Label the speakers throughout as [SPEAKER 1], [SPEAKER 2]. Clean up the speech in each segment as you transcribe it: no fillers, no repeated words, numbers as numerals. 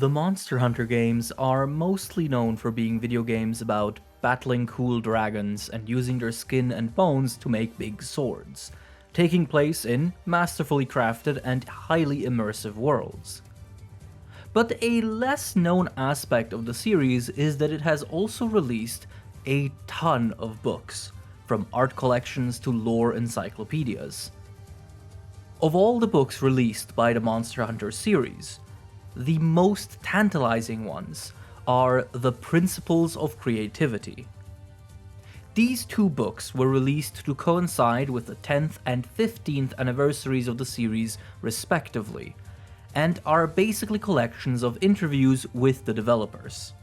[SPEAKER 1] The Monster Hunter games are mostly known for being video games about battling cool dragons and using their skin and bones to make big swords, taking place in masterfully crafted and highly immersive worlds. But a less known aspect of the series is that it has also released a ton of books, from art collections to lore encyclopedias. Of all the books released by the Monster Hunter series, the most tantalizing ones are The Principles of Creativity. These two books were released to coincide with the 10th and 15th anniversaries of the series respectively, and are basically collections of interviews with the developers.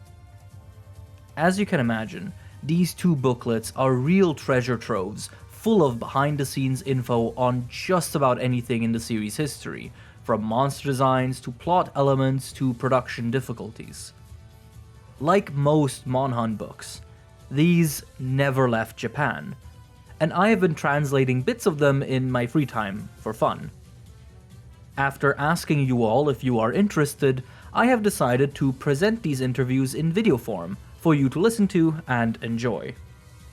[SPEAKER 1] As you can imagine, these two booklets are real treasure troves full of behind-the-scenes info on just about anything in the series' history, from monster designs to plot elements to production difficulties. Like most Monhun books, these never left Japan, and I have been translating bits of them in my free time for fun. After asking you all if you are interested, I have decided to present these interviews in video form for you to listen to and enjoy.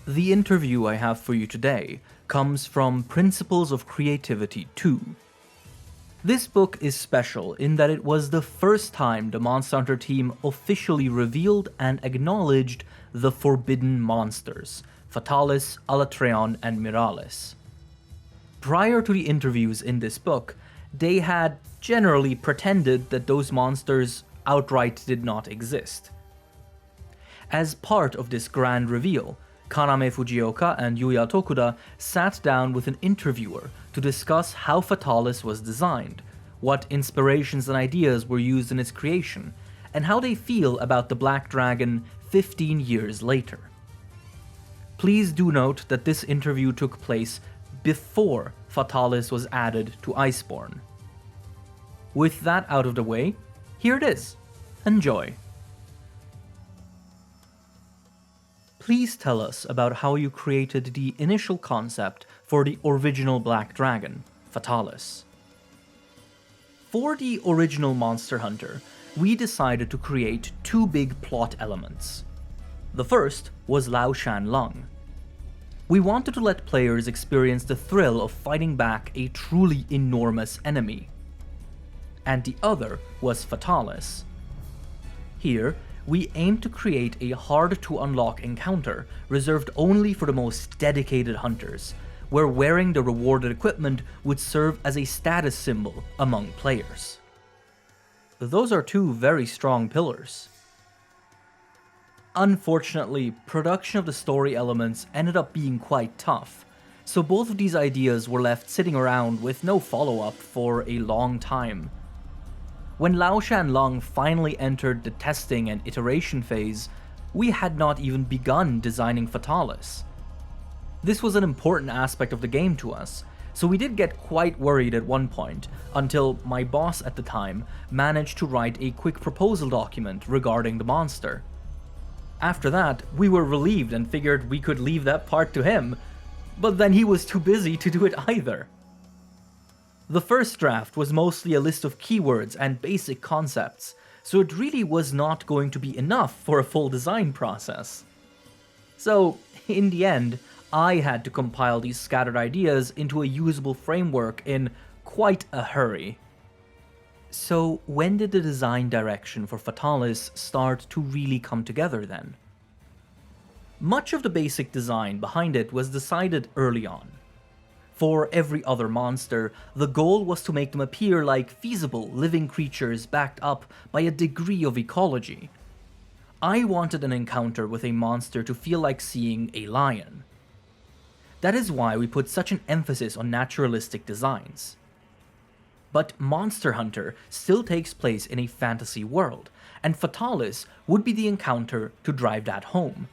[SPEAKER 1] The interview I have for you today comes from Principles of Creativity 2. This book is special in that it was the first time the Monster Hunter team officially revealed and acknowledged the forbidden monsters, Fatalis, Alatreon, and Miralis. Prior to the interviews in this book, they had generally pretended that those monsters outright did not exist. As part of this grand reveal, Kaname Fujioka and Yuya Tokuda sat down with an interviewer to discuss how Fatalis was designed, what inspirations and ideas were used in its creation, and how they feel about the Black Dragon 15 years later. Please do note that this interview took place before Fatalis was added to Iceborne. With that out of the way, here it is. Enjoy. Please tell us about how you created the initial concept for the original Black Dragon, Fatalis. For the original Monster Hunter, we decided to create two big plot elements. The first was Lao Shan Lung. We wanted to let players experience the thrill of fighting back a truly enormous enemy. And the other was Fatalis. Here, we aimed to create a hard-to-unlock encounter reserved only for the most dedicated hunters, where wearing the rewarded equipment would serve as a status symbol among players. Those are two very strong pillars. Unfortunately, production of the story elements ended up being quite tough, so both of these ideas were left sitting around with no follow-up for a long time. When Lao Shan Lung finally entered the testing and iteration phase, we had not even begun designing Fatalis. This was an important aspect of the game to us, so we did get quite worried at one point, until my boss at the time managed to write a quick proposal document regarding the monster. After that, we were relieved and figured we could leave that part to him, but then he was too busy to do it either. The first draft was mostly a list of keywords and basic concepts, so it really was not going to be enough for a full design process. So, in the end, I had to compile these scattered ideas into a usable framework in quite a hurry. So, when did the design direction for Fatalis start to really come together then? Much of the basic design behind it was decided early on. For every other monster, the goal was to make them appear like feasible living creatures backed up by a degree of ecology. I wanted an encounter with a monster to feel like seeing a lion. That is why we put such an emphasis on naturalistic designs. But Monster Hunter still takes place in a fantasy world, and Fatalis would be the encounter to drive that home.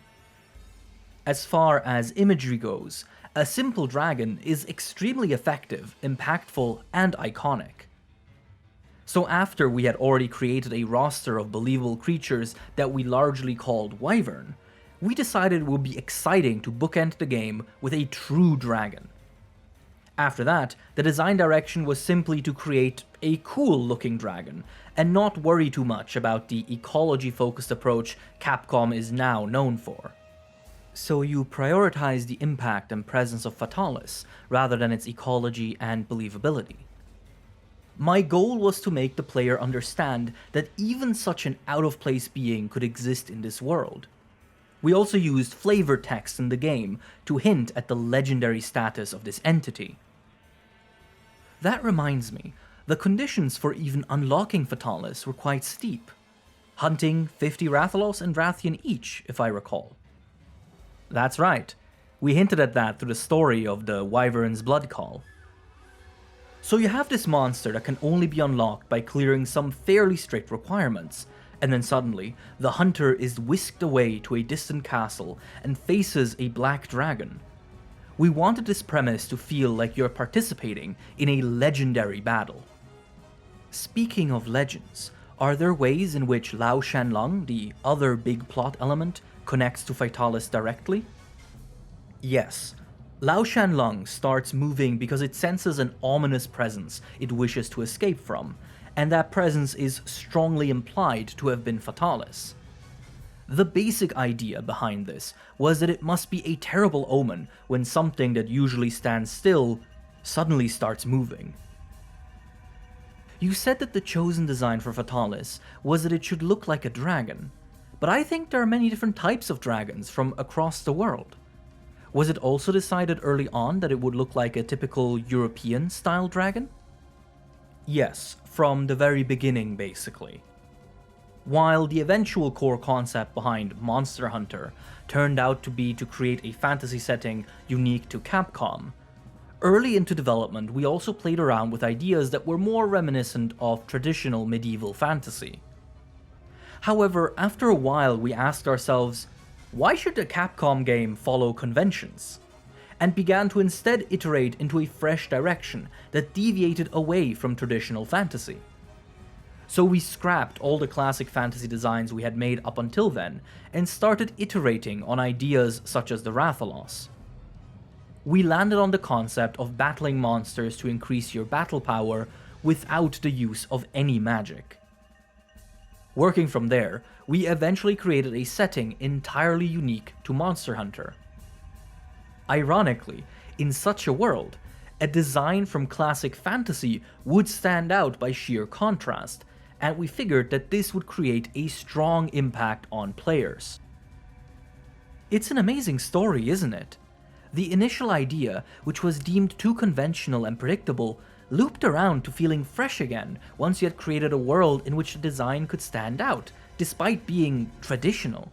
[SPEAKER 1] As far as imagery goes, a simple dragon is extremely effective, impactful, and iconic. So after we had already created a roster of believable creatures that we largely called Wyvern, we decided it would be exciting to bookend the game with a true dragon. After that, the design direction was simply to create a cool-looking dragon, and not worry too much about the ecology-focused approach Capcom is now known for. So you prioritize the impact and presence of Fatalis, rather than its ecology and believability. My goal was to make the player understand that even such an out-of-place being could exist in this world. We also used flavor text in the game to hint at the legendary status of this entity. That reminds me, the conditions for even unlocking Fatalis were quite steep. Hunting 50 Rathalos and Rathian each, if I recall. That's right, we hinted at that through the story of the Wyvern's Blood Call. So you have this monster that can only be unlocked by clearing some fairly strict requirements, and then suddenly, the hunter is whisked away to a distant castle and faces a black dragon. We wanted this premise to feel like you're participating in a legendary battle. Speaking of legends, are there ways in which Lao Shanlong, the other big plot element, connects to Fatalis directly? Yes. Lao Shanlong starts moving because it senses an ominous presence it wishes to escape from, and that presence is strongly implied to have been Fatalis. The basic idea behind this was that it must be a terrible omen when something that usually stands still suddenly starts moving. You said that the chosen design for Fatalis was that it should look like a dragon, but I think there are many different types of dragons from across the world. Was it also decided early on that it would look like a typical European-style dragon? Yes, from the very beginning, basically. While the eventual core concept behind Monster Hunter turned out to be to create a fantasy setting unique to Capcom, early into development we also played around with ideas that were more reminiscent of traditional medieval fantasy. However, after a while we asked ourselves, why should a Capcom game follow conventions? And began to instead iterate into a fresh direction that deviated away from traditional fantasy. So we scrapped all the classic fantasy designs we had made up until then, and started iterating on ideas such as the Rathalos. We landed on the concept of battling monsters to increase your battle power without the use of any magic. Working from there, we eventually created a setting entirely unique to Monster Hunter. Ironically, in such a world, a design from classic fantasy would stand out by sheer contrast, and we figured that this would create a strong impact on players. It's an amazing story, isn't it? The initial idea, which was deemed too conventional and predictable, looped around to feeling fresh again once you had created a world in which the design could stand out, despite being traditional.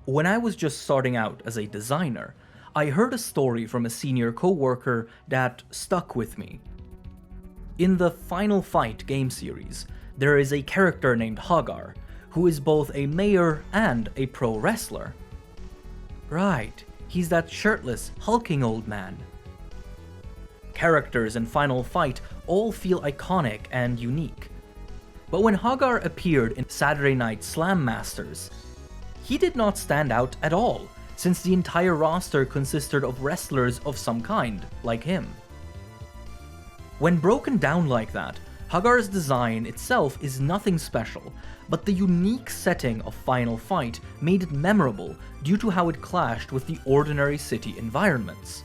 [SPEAKER 1] When I was just starting out as a designer, I heard a story from a senior co-worker that stuck with me. In the Final Fight game series, there is a character named Hagar, who is both a mayor and a pro wrestler. Right, he's that shirtless, hulking old man. Characters in Final Fight all feel iconic and unique. But when Hagar appeared in Saturday Night Slam Masters, he did not stand out at all, since the entire roster consisted of wrestlers of some kind, like him. When broken down like that, Hagar's design itself is nothing special, but the unique setting of Final Fight made it memorable due to how it clashed with the ordinary city environments.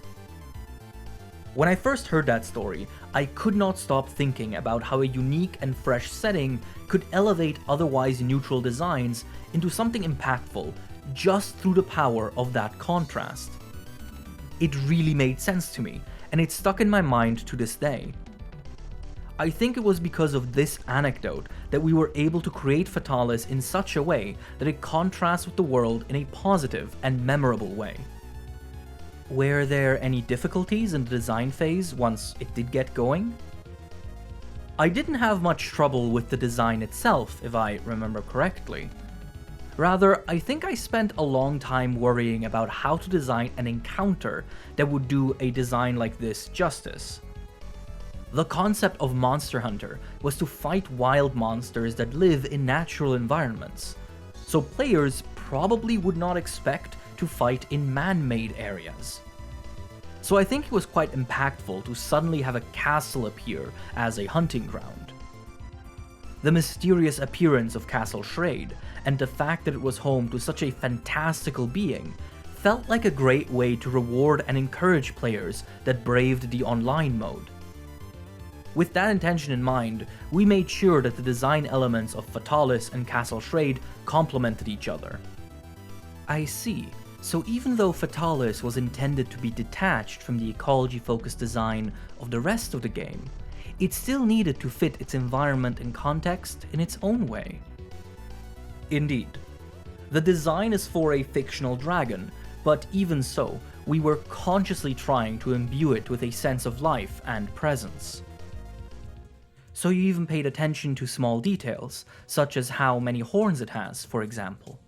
[SPEAKER 1] When I first heard that story, I could not stop thinking about how a unique and fresh setting could elevate otherwise neutral designs into something impactful just through the power of that contrast. It really made sense to me, and it stuck in my mind to this day. I think it was because of this anecdote that we were able to create Fatalis in such a way that it contrasts with the world in a positive and memorable way. Were there any difficulties in the design phase once it did get going? I didn't have much trouble with the design itself, if I remember correctly. Rather, I think I spent a long time worrying about how to design an encounter that would do a design like this justice. The concept of Monster Hunter was to fight wild monsters that live in natural environments, so players probably would not expect to fight in man-made areas. so I think it was quite impactful to suddenly have a castle appear as a hunting ground. The mysterious appearance of Castle Shrade, and the fact that it was home to such a fantastical being, felt like a great way to reward and encourage players that braved the online mode. With that intention in mind, we made sure that the design elements of Fatalis and Castle Shrade complemented each other. I see. So even though Fatalis was intended to be detached from the ecology-focused design of the rest of the game, it still needed to fit its environment and context in its own way. Indeed. The design is for a fictional dragon, but even so, we were consciously trying to imbue it with a sense of life and presence. So you even paid attention to small details, such as how many horns it has, for example.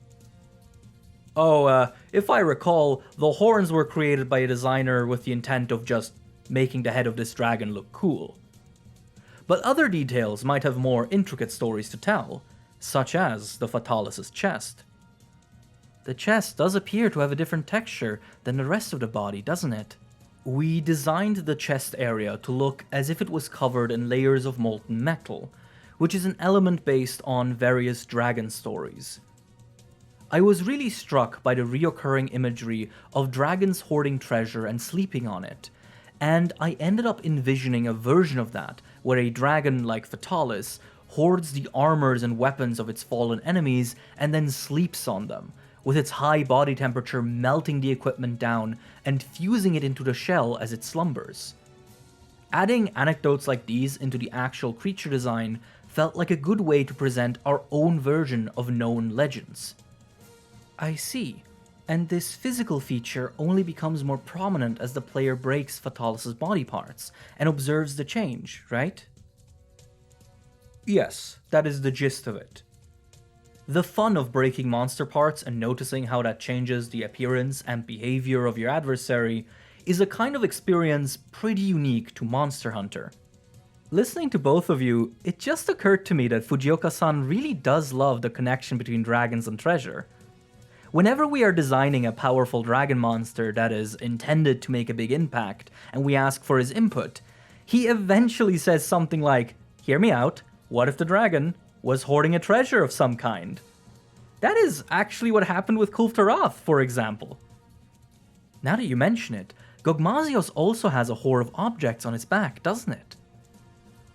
[SPEAKER 1] Oh, if I recall, the horns were created by a designer with the intent of just making the head of this dragon look cool. But other details might have more intricate stories to tell, such as the Fatalis' chest. The chest does appear to have a different texture than the rest of the body, doesn't it? We designed the chest area to look as if it was covered in layers of molten metal, which is an element based on various dragon stories. I was really struck by the reoccurring imagery of dragons hoarding treasure and sleeping on it, and I ended up envisioning a version of that where a dragon like Fatalis hoards the armors and weapons of its fallen enemies and then sleeps on them, with its high body temperature melting the equipment down and fusing it into the shell as it slumbers. Adding anecdotes like these into the actual creature design felt like a good way to present our own version of known legends. I see. And this physical feature only becomes more prominent as the player breaks Fatalis' body parts and observes the change, right? Yes, that is the gist of it. The fun of breaking monster parts and noticing how that changes the appearance and behavior of your adversary is a kind of experience pretty unique to Monster Hunter. Listening to both of you, it just occurred to me that Fujioka-san really does love the connection between dragons and treasure. Whenever we are designing a powerful dragon monster that is intended to make a big impact and we ask for his input, he eventually says something like, "Hear me out, what if the dragon was hoarding a treasure of some kind?" That is actually what happened with Kulftarath, for example. Now that you mention it, Gogmazios also has a hoard of objects on its back, doesn't it?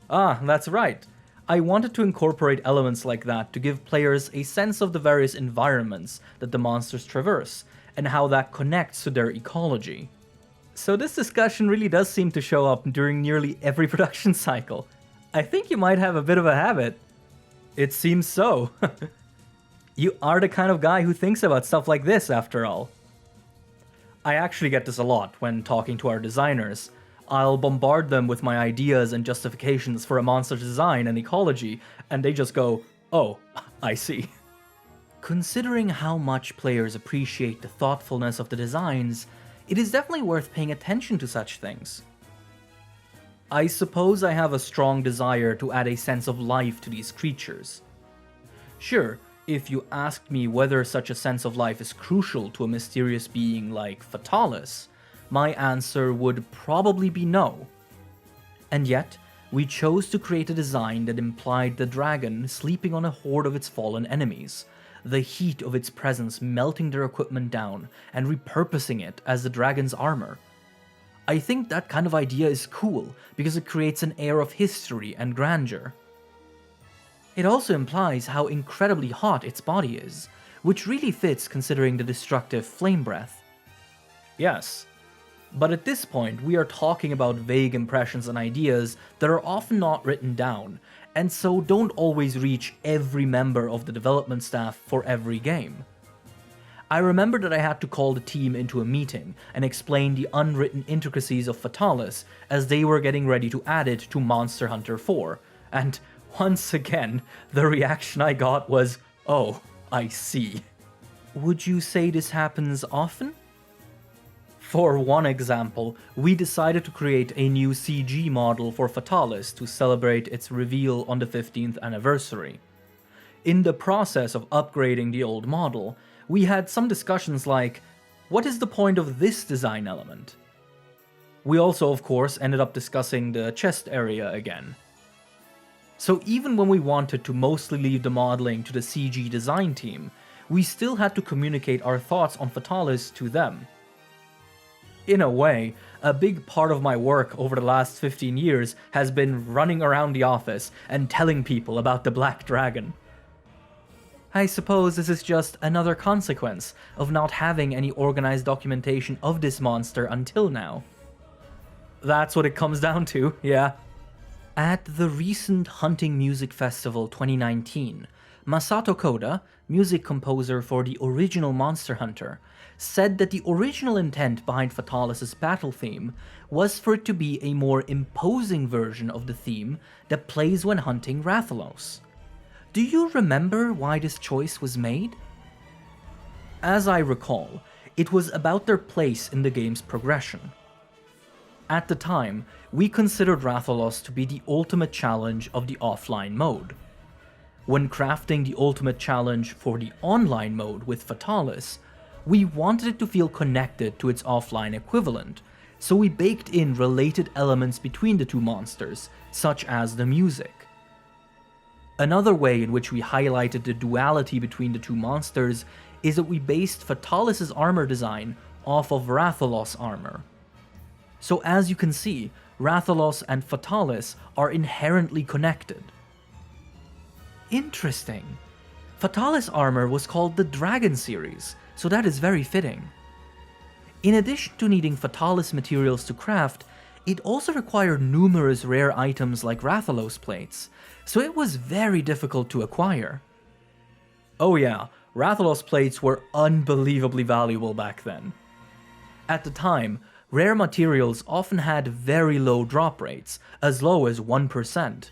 [SPEAKER 1] Ah, that's right. I wanted to incorporate elements like that to give players a sense of the various environments that the monsters traverse, and how that connects to their ecology. So this discussion really does seem to show up during nearly every production cycle. I think you might have a bit of a habit. It seems so. You are the kind of guy who thinks about stuff like this, after all. I actually get this a lot when talking to our designers. I'll bombard them with my ideas and justifications for a monster's design and ecology, and they just go, "Oh, I see." Considering how much players appreciate the thoughtfulness of the designs, it is definitely worth paying attention to such things. I suppose I have a strong desire to add a sense of life to these creatures. Sure, if you asked me whether such a sense of life is crucial to a mysterious being like Fatalis, my answer would probably be no. And yet, we chose to create a design that implied the dragon sleeping on a horde of its fallen enemies, the heat of its presence melting their equipment down and repurposing it as the dragon's armor. I think that kind of idea is cool because it creates an air of history and grandeur. It also implies how incredibly hot its body is, which really fits considering the destructive flame breath. Yes. But at this point, we are talking about vague impressions and ideas that are often not written down, and so don't always reach every member of the development staff for every game. I remember that I had to call the team into a meeting and explain the unwritten intricacies of Fatalis as they were getting ready to add it to Monster Hunter 4, and once again, the reaction I got was, "Oh, I see." Would you say this happens often? For one example, we decided to create a new CG model for Fatalis to celebrate its reveal on the 15th anniversary. In the process of upgrading the old model, we had some discussions like, what is the point of this design element? We also, of course, ended up discussing the chest area again. So even when we wanted to mostly leave the modeling to the CG design team, we still had to communicate our thoughts on Fatalis to them. In a way, a big part of my work over the last 15 years has been running around the office and telling people about the Black Dragon. I suppose this is just another consequence of not having any organized documentation of this monster until now. That's what it comes down to, yeah. At the recent Hunting Music Festival 2019, Masato Koda, music composer for the original Monster Hunter, said that the original intent behind Fatalis' battle theme was for it to be a more imposing version of the theme that plays when hunting Rathalos. Do you remember why this choice was made? As I recall, it was about their place in the game's progression. At the time, we considered Rathalos to be the ultimate challenge of the offline mode. When crafting the ultimate challenge for the online mode with Fatalis, we wanted it to feel connected to its offline equivalent, so we baked in related elements between the two monsters, such as the music. Another way in which we highlighted the duality between the two monsters is that we based Fatalis' armor design off of Rathalos' armor. So as you can see, Rathalos and Fatalis are inherently connected. Interesting. Fatalis' armor was called the Dragon series, so that is very fitting. In addition to needing Fatalis materials to craft, it also required numerous rare items like Rathalos plates, so it was very difficult to acquire. Oh yeah, Rathalos plates were unbelievably valuable back then. At the time, rare materials often had very low drop rates, as low as 1%.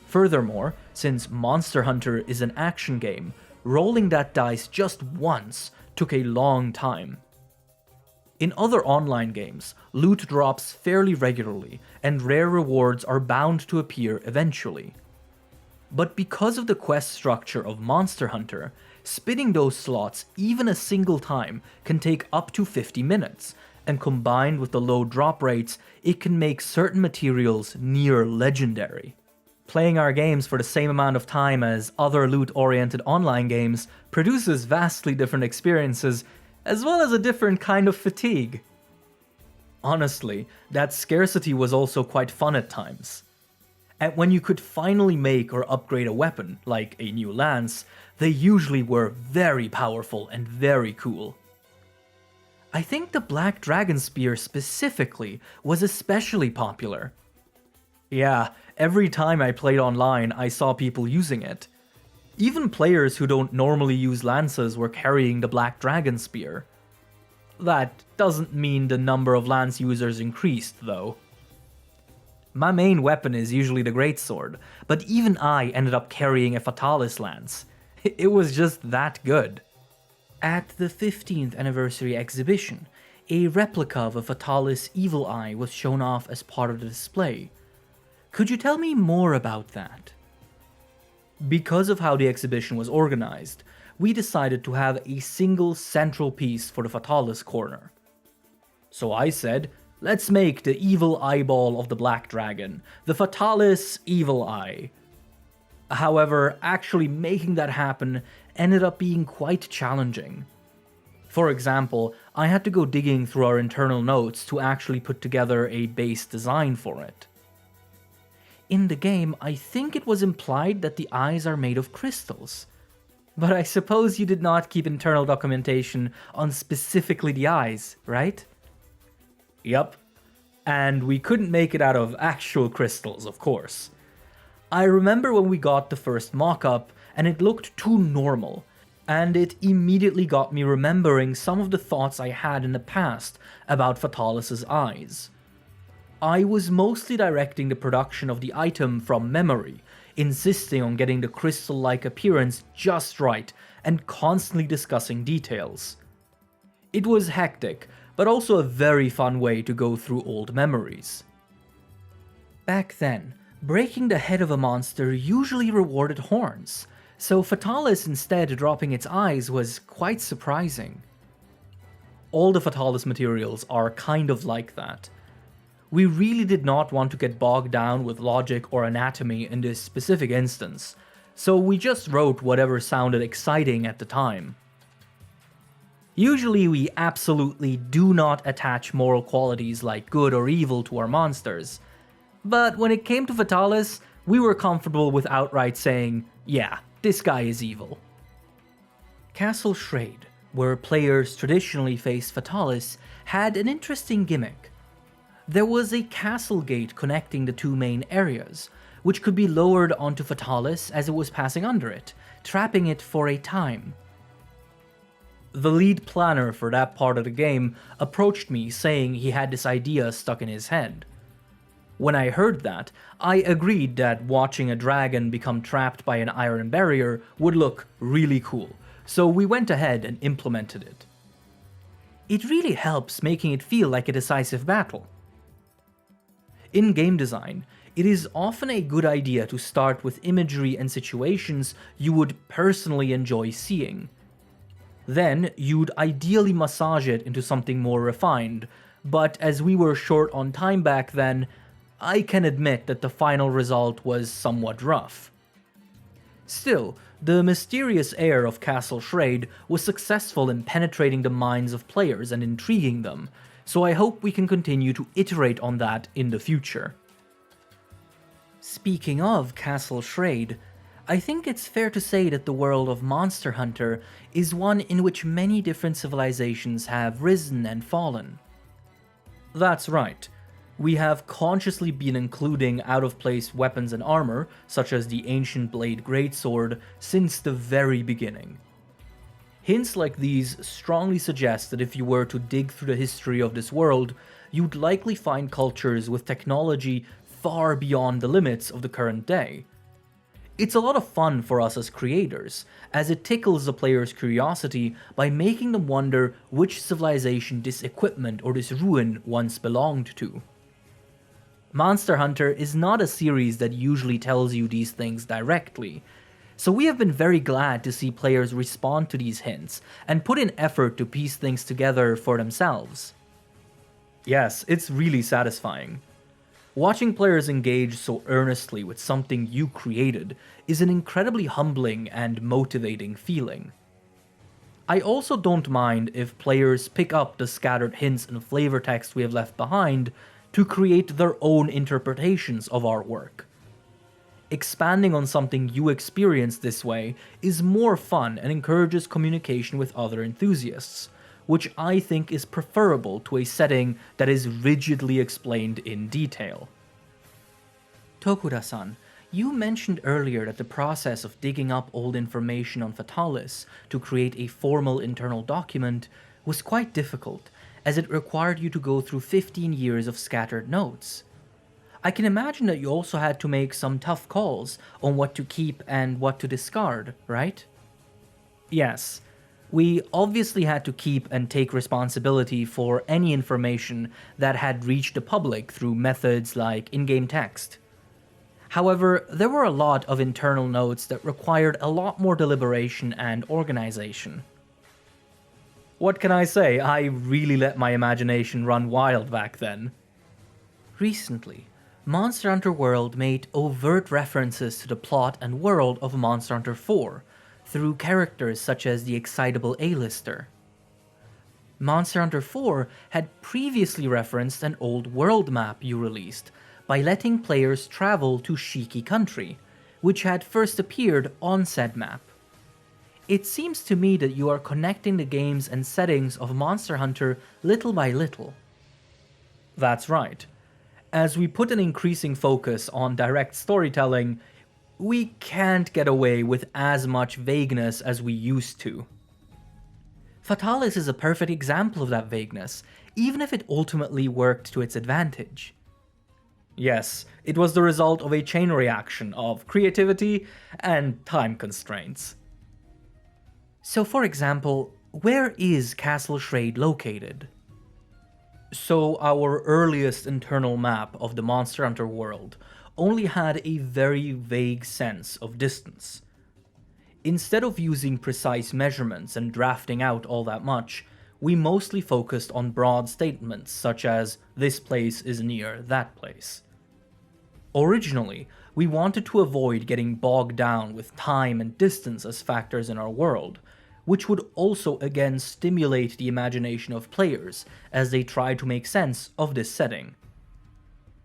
[SPEAKER 1] Furthermore, since Monster Hunter is an action game, rolling that dice just once took a long time. In other online games, loot drops fairly regularly, and rare rewards are bound to appear eventually. But because of the quest structure of Monster Hunter, spinning those slots even a single time can take up to 50 minutes, and combined with the low drop rates, it can make certain materials near legendary. Playing our games for the same amount of time as other loot-oriented online games produces vastly different experiences, as well as a different kind of fatigue. Honestly, that scarcity was also quite fun at times. And when you could finally make or upgrade a weapon, like a new lance, they usually were very powerful and very cool. I think the Black Dragon Spear specifically was especially popular. Yeah, every time I played online, I saw people using it. Even players who don't normally use lances were carrying the Black Dragon Spear. That doesn't mean the number of lance users increased, though. My main weapon is usually the Greatsword, but even I ended up carrying a Fatalis lance. It was just that good. At the 15th anniversary exhibition, a replica of a Fatalis Evil Eye was shown off as part of the display. Could you tell me more about that? Because of how the exhibition was organized, we decided to have a single central piece for the Fatalis corner. So I said, let's make the evil eyeball of the Black Dragon, the Fatalis Evil Eye. However, actually making that happen ended up being quite challenging. For example, I had to go digging through our internal notes to actually put together a base design for it. In the game, I think it was implied that the eyes are made of crystals. But I suppose you did not keep internal documentation on specifically the eyes, right? Yup. And we couldn't make it out of actual crystals, of course. I remember when we got the first mock-up, and it looked too normal, and it immediately got me remembering some of the thoughts I had in the past about Fatalis' eyes. I was mostly directing the production of the item from memory, insisting on getting the crystal-like appearance just right, and constantly discussing details. It was hectic, but also a very fun way to go through old memories. Back then, breaking the head of a monster usually rewarded horns, so Fatalis instead dropping its eyes was quite surprising. All the Fatalis materials are kind of like that. We really did not want to get bogged down with logic or anatomy in this specific instance, so we just wrote whatever sounded exciting at the time. Usually we absolutely do not attach moral qualities like good or evil to our monsters, but when it came to Fatalis, we were comfortable with outright saying, yeah, this guy is evil. Castle Shrade, where players traditionally faced Fatalis, had an interesting gimmick. There was a castle gate connecting the two main areas, which could be lowered onto Fatalis as it was passing under it, trapping it for a time. The lead planner for that part of the game approached me saying he had this idea stuck in his head. When I heard that, I agreed that watching a dragon become trapped by an iron barrier would look really cool, so we went ahead and implemented it. It really helps making it feel like a decisive battle. In game design, it is often a good idea to start with imagery and situations you would personally enjoy seeing. Then, you'd ideally massage it into something more refined, but as we were short on time back then, I can admit that the final result was somewhat rough. Still, the mysterious air of Castle Shrade was successful in penetrating the minds of players and intriguing them, so I hope we can continue to iterate on that in the future. Speaking of Castle Shrade, I think it's fair to say that the world of Monster Hunter is one in which many different civilizations have risen and fallen. That's right. We have consciously been including out-of-place weapons and armor, such as the Ancient Blade Greatsword, since the very beginning. Hints like these strongly suggest that if you were to dig through the history of this world, you'd likely find cultures with technology far beyond the limits of the current day. It's a lot of fun for us as creators, as it tickles the player's curiosity by making them wonder which civilization this equipment or this ruin once belonged to. Monster Hunter is not a series that usually tells you these things directly, so we have been very glad to see players respond to these hints and put in effort to piece things together for themselves. Yes, it's really satisfying. Watching players engage so earnestly with something you created is an incredibly humbling and motivating feeling. I also don't mind if players pick up the scattered hints and flavor text we have left behind to create their own interpretations of our work. Expanding on something you experienced this way is more fun and encourages communication with other enthusiasts, which I think is preferable to a setting that is rigidly explained in detail. Tokura-san, you mentioned earlier that the process of digging up old information on Fatalis to create a formal internal document was quite difficult, as it required you to go through 15 years of scattered notes. I can imagine that you also had to make some tough calls on what to keep and what to discard, right? Yes. We obviously had to keep and take responsibility for any information that had reached the public through methods like in-game text. However, there were a lot of internal notes that required a lot more deliberation and organization. What can I say? I really let my imagination run wild back then. Recently, Monster Hunter World made overt references to the plot and world of Monster Hunter 4, through characters such as the excitable A-lister. Monster Hunter 4 had previously referenced an old world map you released by letting players travel to Shiki country, which had first appeared on said map. It seems to me that you are connecting the games and settings of Monster Hunter little by little. That's right. As we put an increasing focus on direct storytelling, we can't get away with as much vagueness as we used to. Fatalis is a perfect example of that vagueness, even if it ultimately worked to its advantage. Yes, it was the result of a chain reaction of creativity and time constraints. So for example, where is Castle Shrade located? So our earliest internal map of the Monster Hunter world only had a very vague sense of distance. Instead of using precise measurements and drafting out all that much, we mostly focused on broad statements such as, "this place is near that place." Originally, we wanted to avoid getting bogged down with time and distance as factors in our world, which would also again stimulate the imagination of players as they try to make sense of this setting.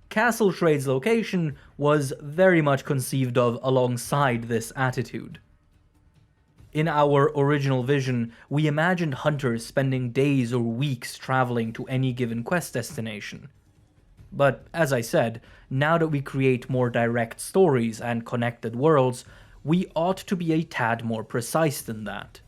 [SPEAKER 1] Castle Trade's location was very much conceived of alongside this attitude. In our original vision, we imagined hunters spending days or weeks traveling to any given quest destination. But as I said, now that we create more direct stories and connected worlds, we ought to be a tad more precise than that.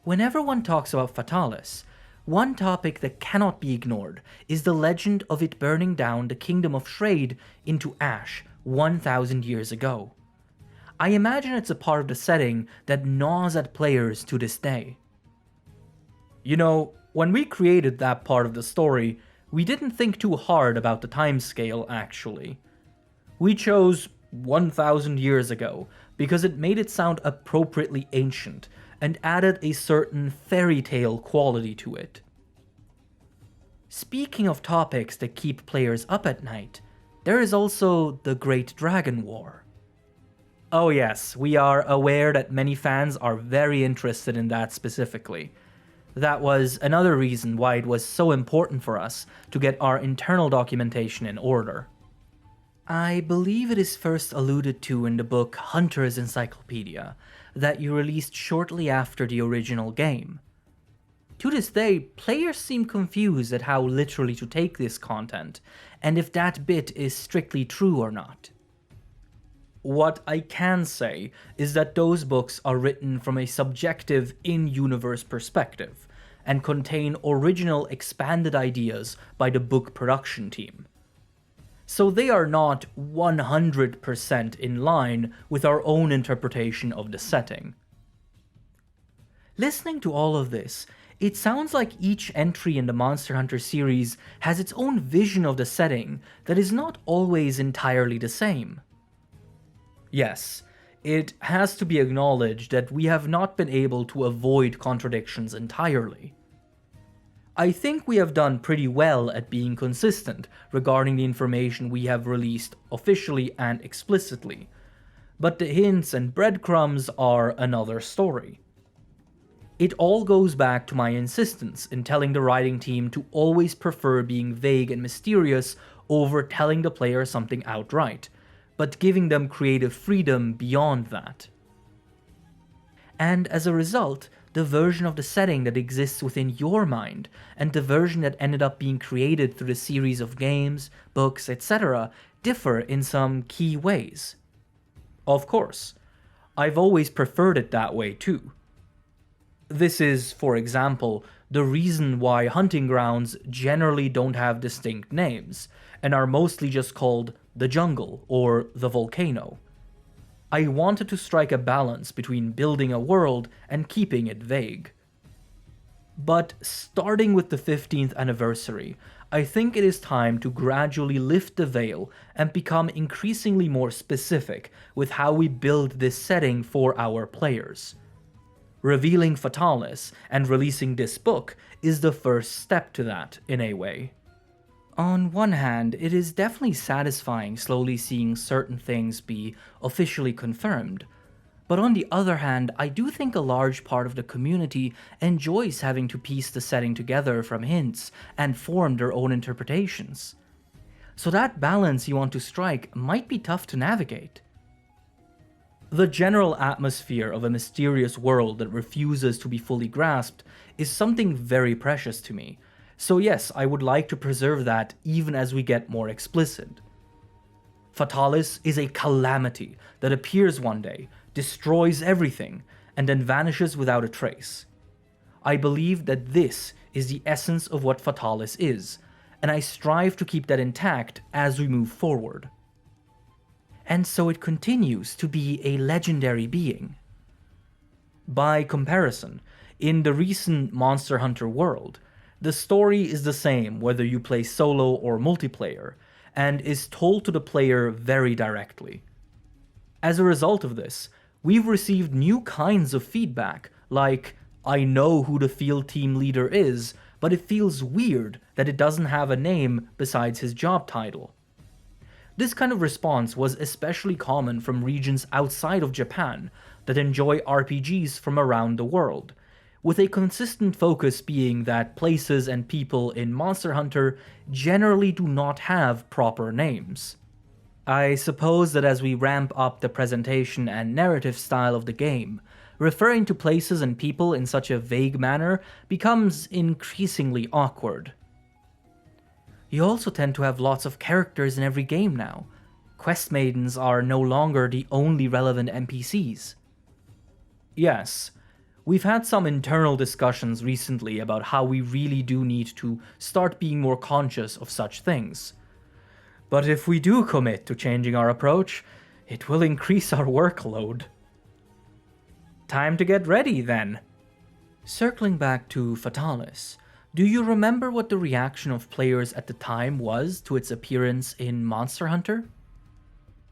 [SPEAKER 1] Whenever one talks about Fatalis, one topic that cannot be ignored is the legend of it burning down the kingdom of Shrade into ash 1,000 years ago. I imagine it's a part of the setting that gnaws at players to this day. You know, when we created that part of the story, we didn't think too hard about the timescale, actually. We chose 1,000 years ago because it made it sound appropriately ancient and added a certain fairy tale quality to it. Speaking of topics that keep players up at night, there is also the Great Dragon War. Oh yes, we are aware that many fans are very interested in that specifically. That was another reason why it was so important for us to get our internal documentation in order. I believe it is first alluded to in the book Hunter's Encyclopedia, that you released shortly after the original game. To this day, players seem confused at how literally to take this content, and if that bit is strictly true or not. What I can say is that those books are written from a subjective, in-universe perspective, and contain original expanded ideas by the book production team. So they are not 100% in line with our own interpretation of the setting. Listening to all of this, it sounds like each entry in the Monster Hunter series has its own vision of the setting that is not always entirely the same. Yes, it has to be acknowledged that we have not been able to avoid contradictions entirely. I think we have done pretty well at being consistent regarding the information we have released officially and explicitly, but the hints and breadcrumbs are another story. It all goes back to my insistence in telling the writing team to always prefer being vague and mysterious over telling the player something outright, but giving them creative freedom beyond that. And as a result, the version of the setting that exists within your mind, and the version that ended up being created through the series of games, books, etc., differ in some key ways. Of course, I've always preferred it that way too. This is, for example, the reason why hunting grounds generally don't have distinct names, and are mostly just called the jungle or the volcano. I wanted to strike a balance between building a world and keeping it vague. But starting with the 15th anniversary, I think it is time to gradually lift the veil and become increasingly more specific with how we build this setting for our players. Revealing Fatalis and releasing this book is the first step to that, in a way. On one hand, it is definitely satisfying slowly seeing certain things be officially confirmed, but on the other hand, I do think a large part of the community enjoys having to piece the setting together from hints and form their own interpretations. So that balance you want to strike might be tough to navigate. The general atmosphere of a mysterious world that refuses to be fully grasped is something very precious to me. So yes, I would like to preserve that even as we get more explicit. Fatalis is a calamity that appears one day, destroys everything, and then vanishes without a trace. I believe that this is the essence of what Fatalis is, and I strive to keep that intact as we move forward. And so it continues to be a legendary being. By comparison, in the recent Monster Hunter world, the story is the same whether you play solo or multiplayer, and is told to the player very directly. As a result of this, we've received new kinds of feedback, like, I know who the field team leader is, but it feels weird that it doesn't have a name besides his job title. This kind of response was especially common from regions outside of Japan that enjoy RPGs from around the world, with a consistent focus being that places and people in Monster Hunter generally do not have proper names. I suppose that as we ramp up the presentation and narrative style of the game, referring to places and people in such a vague manner becomes increasingly awkward. You also tend to have lots of characters in every game now. Quest maidens are no longer the only relevant NPCs. Yes, we've had some internal discussions recently about how we really do need to start being more conscious of such things. But if we do commit to changing our approach, it will increase our workload. Time to get ready, then. Circling back to Fatalis, do you remember what the reaction of players at the time was to its appearance in Monster Hunter?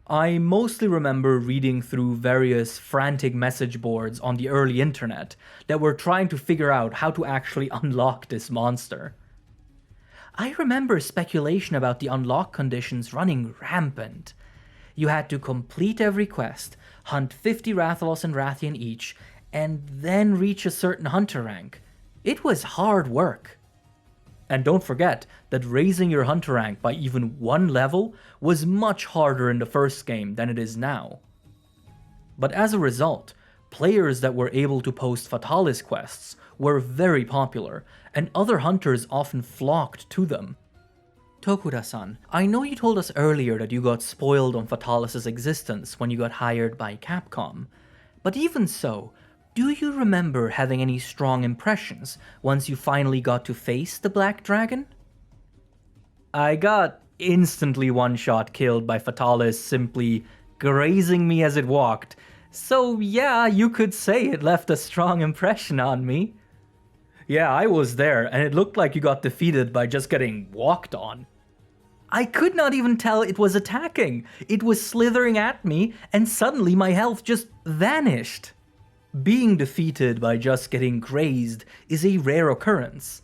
[SPEAKER 1] I mostly remember reading through various frantic message boards on the early internet that were trying to figure out how to actually unlock this monster. I remember speculation about the unlock conditions running rampant. You had to complete every quest, hunt 50 Rathalos and Rathian each, and then reach a certain hunter rank. It was hard work. And don't forget that raising your hunter rank by even one level was much harder in the first game than it is now. But as a result, players that were able to post Fatalis quests were very popular, and other hunters often flocked to them. Tokuda-san, I know you told us earlier that you got spoiled on Fatalis' existence when you got hired by Capcom, but even so, do you remember having any strong impressions once you finally got to face the Black Dragon? I got instantly one-shot killed by Fatalis simply grazing me as it walked, so yeah, you could say it left a strong impression on me. Yeah, I was there, and it looked like you got defeated by just getting walked on. I could not even tell it was attacking. It was slithering at me, and suddenly my health just vanished. Being defeated by just getting grazed is a rare occurrence.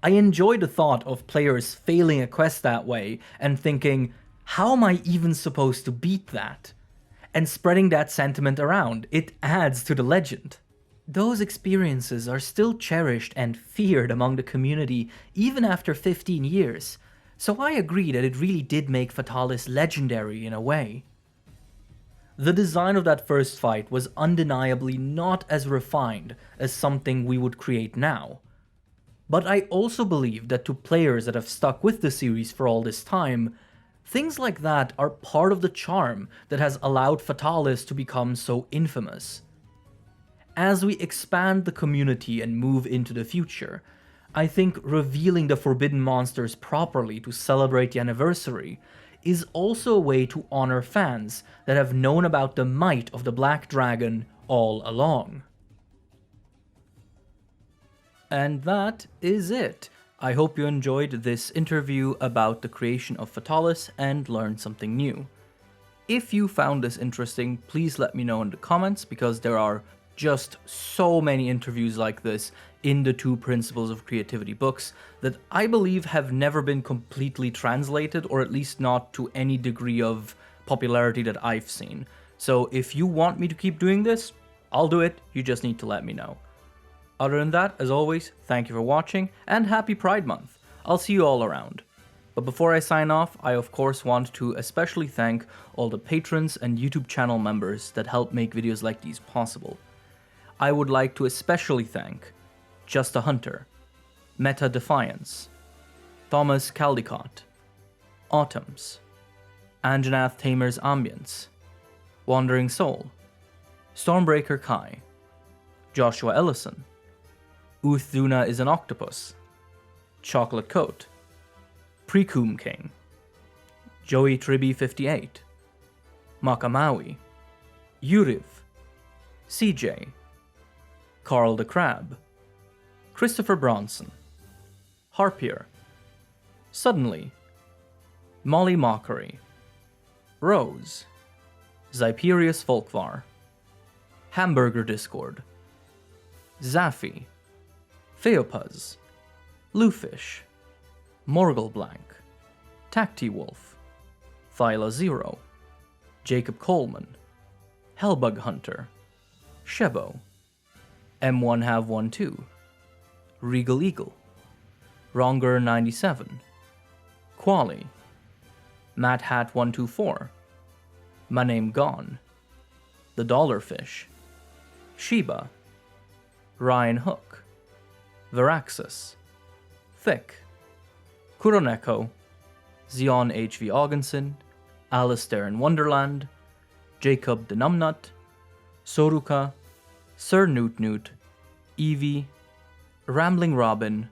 [SPEAKER 1] I enjoy the thought of players failing a quest that way and thinking, how am I even supposed to beat that? And spreading that sentiment around, it adds to the legend. Those experiences are still cherished and feared among the community even after 15 years, so I agree that it really did make Fatalis legendary in a way. The design of that first fight was undeniably not as refined as something we would create now. But I also believe that to players that have stuck with the series for all this time, things like that are part of the charm that has allowed Fatalis to become so infamous. As we expand the community and move into the future, I think revealing the forbidden monsters properly to celebrate the anniversary is also a way to honor fans that have known about the might of the Black Dragon all along. And that is it. I hope you enjoyed this interview about the creation of Fatalis and learned something new. If you found this interesting, please let me know in the comments, because there are just so many interviews like this in the 2 Principles of Creativity books that I believe have never been completely translated, or at least not to any degree of popularity that I've seen. So if you want me to keep doing this, I'll do it, you just need to let me know. Other than that, as always, thank you for watching, and happy Pride Month. I'll see you all around. But before I sign off, I of course want to especially thank all the patrons and YouTube channel members that help make videos like these possible. I would like to especially thank Just a Hunter, Meta Defiance, Thomas Caldicott, Autumns, Anjanath Tamer's Ambience, Wandering Soul, Stormbreaker Kai, Joshua Ellison, Uthuna is an Octopus, Chocolate Coat, Precum King, Joey Tribby 58, Makamawi, Yuriv, CJ, Carl the Crab, Christopher Bronson, Harpier, Suddenly, Molly Mockery, Rose, Zyperius Folkvar, Hamburger Discord, Zaffy, Phaeopuz, Lufish, Morgulblank, Tactywolf, Thyla Zero, Jacob Coleman, Hellbug Hunter, Shebo, M1Have12, Regal Eagle, Ronger97, Quali, Matt Hat 124, My Name Gone, The Dollarfish, Sheba, Ryan Hook, Veraxis, Thick, Kuroneko, Zion HV Augenson, Alistair in Wonderland, Jacob the Numbnut, Soruka, Sir Newt Newt, Evie, Rambling Robin,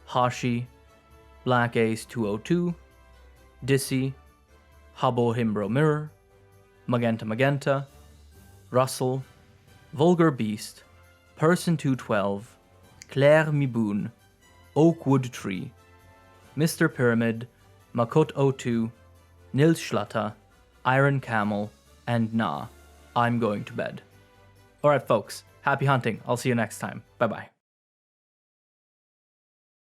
[SPEAKER 1] Hashi, Black Ace 202, Dissy, Habbo Himbro Mirror, Magenta Magenta, Russell, Vulgar Beast, Person 212, Claire Miboon, Oakwood Tree, Mr. Pyramid, Makot02, Nils Schlatter, Iron Camel, and Nah, I'm going to bed. Alright folks, happy hunting. I'll see you next time. Bye bye.